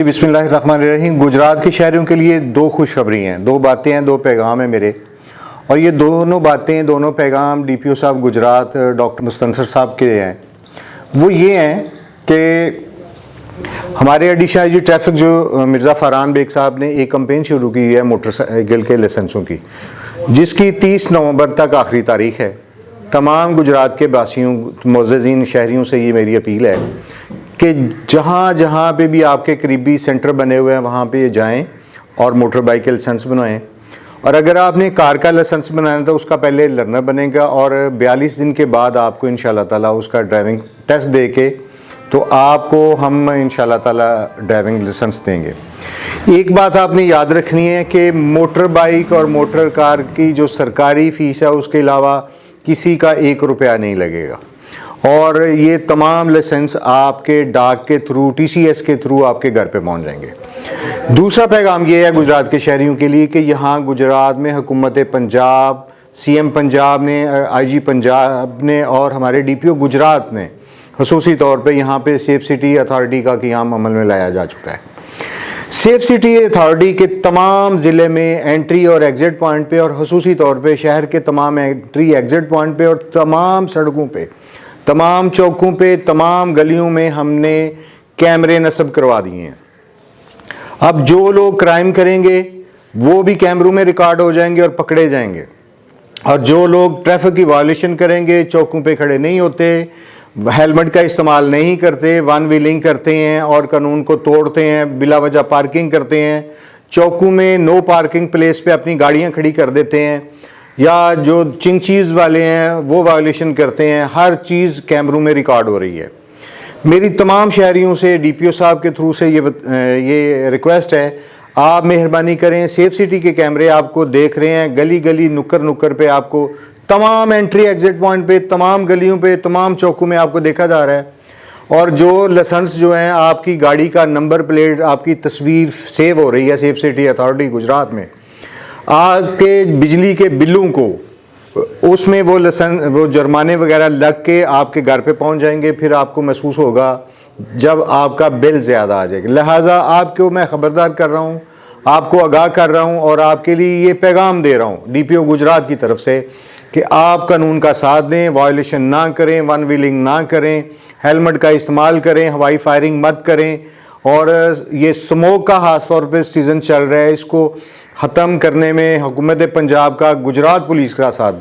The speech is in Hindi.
बिस्मिल्लाहिर्रहमानिर्रहीम। गुजरात के शहरियों के लिए दो खुशखबरी हैं, दो बातें हैं, दो पैगाम हैं मेरे। और ये दोनों बातें, दोनों पैगाम डीपीओ साहब गुजरात डॉक्टर मुस्तनसर साहब के हैं। वो ये हैं कि हमारे एडिशनल ट्रैफिक जो मिर्ज़ा फरहान बेग साहब ने एक कंपेन शुरू की है मोटरसाइकिल के लाइसेंसों की, जिसकी 30 नवंबर तक आखिरी तारीख है। तमाम गुजरात के बासियों, मोअज़्ज़िज़ीन शहरियों से ये मेरी अपील है कि जहाँ जहाँ पे भी आपके करीबी सेंटर बने हुए हैं वहाँ पे जाएं और मोटर बाइक का लाइसेंस बनवाएं। और अगर आपने कार का लाइसेंस बनाना तो उसका पहले लर्नर बनेगा और 42 दिन के बाद आपको इंशाल्लाह ताला उसका ड्राइविंग टेस्ट दे के तो आपको हम इंशाल्लाह ताला ड्राइविंग लाइसेंस देंगे। एक बात आपने याद रखनी है कि मोटर बाइक और मोटर कार की जो सरकारी फ़ीस है उसके अलावा किसी का 1 रुपया नहीं लगेगा और ये तमाम लाइसेंस आपके डाक के थ्रू, टीसीएस के थ्रू आपके घर पे पहुंच जाएंगे। दूसरा पैगाम ये है गुजरात के शहरियों के लिए कि यहाँ गुजरात में हुकूमत पंजाब, सीएम पंजाब ने, आईजी पंजाब ने और हमारे डीपीओ गुजरात ने ख़ुसूसी तौर पे यहाँ पे सेफ सिटी अथॉरिटी का क़याम अमल में लाया जा चुका है। सेफ सिटी अथॉरिटी के तमाम ज़िले में एंट्री और एग्ज़िट पॉइंट पे और ख़ुसूसी तौर पे शहर के तमाम एंट्री एग्ज़िट पॉइंट पे और तमाम सड़कों पे, तमाम चौकों पे, तमाम गलियों में हमने कैमरे नस्ब करवा दिए हैं। अब जो लोग क्राइम करेंगे वो भी कैमरों में रिकॉर्ड हो जाएंगे और पकड़े जाएंगे, और जो लोग ट्रैफिक की वायलेशन करेंगे, चौकों पे खड़े नहीं होते, हेलमेट का इस्तेमाल नहीं करते, वन व्हीलिंग करते हैं और कानून को तोड़ते हैं, बिला वजह पार्किंग करते हैं, चौकों में नो पार्किंग प्लेस पे अपनी गाड़ियां खड़ी कर देते हैं, या जो चिंचीज़ वाले हैं वो वायलेशन करते हैं, हर चीज़ कैमरों में रिकॉर्ड हो रही है। मेरी तमाम शहरियों से डीपीओ साहब के थ्रू से ये रिक्वेस्ट है, आप मेहरबानी करें, सेफ सिटी के कैमरे आपको देख रहे हैं, गली गली नुक्कर नुक्कर पे आपको, तमाम एंट्री एग्जिट पॉइंट पे, तमाम गलियों पे, तमाम चौकों में आपको देखा जा रहा है। और जो लाइसेंस जो हैं, आपकी गाड़ी का नंबर प्लेट, आपकी तस्वीर सेव हो रही है सेफ सिटी अथॉरिटी गुजरात में। आपके बिजली के बिलों को उसमें वो जुर्माने वगैरह लग के आपके घर पे पहुंच जाएंगे, फिर आपको महसूस होगा जब आपका बिल ज़्यादा आ जाएगा। लिहाजा आपको मैं ख़बरदार कर रहा हूं, आपको आगाह कर रहा हूं और आपके लिए ये पैगाम दे रहा हूं डीपीओ गुजरात की तरफ से कि आप कानून का साथ दें, वायलेशन ना करें, वन व्हीलिंग ना करें, हेलमेट का इस्तेमाल करें, हवाई फायरिंग मत करें। और ये स्मोक का ख़ास तौर पे सीज़न चल रहा है, इसको ख़त्म करने में हुकूमत पंजाब का, गुजरात पुलिस का साथ दें।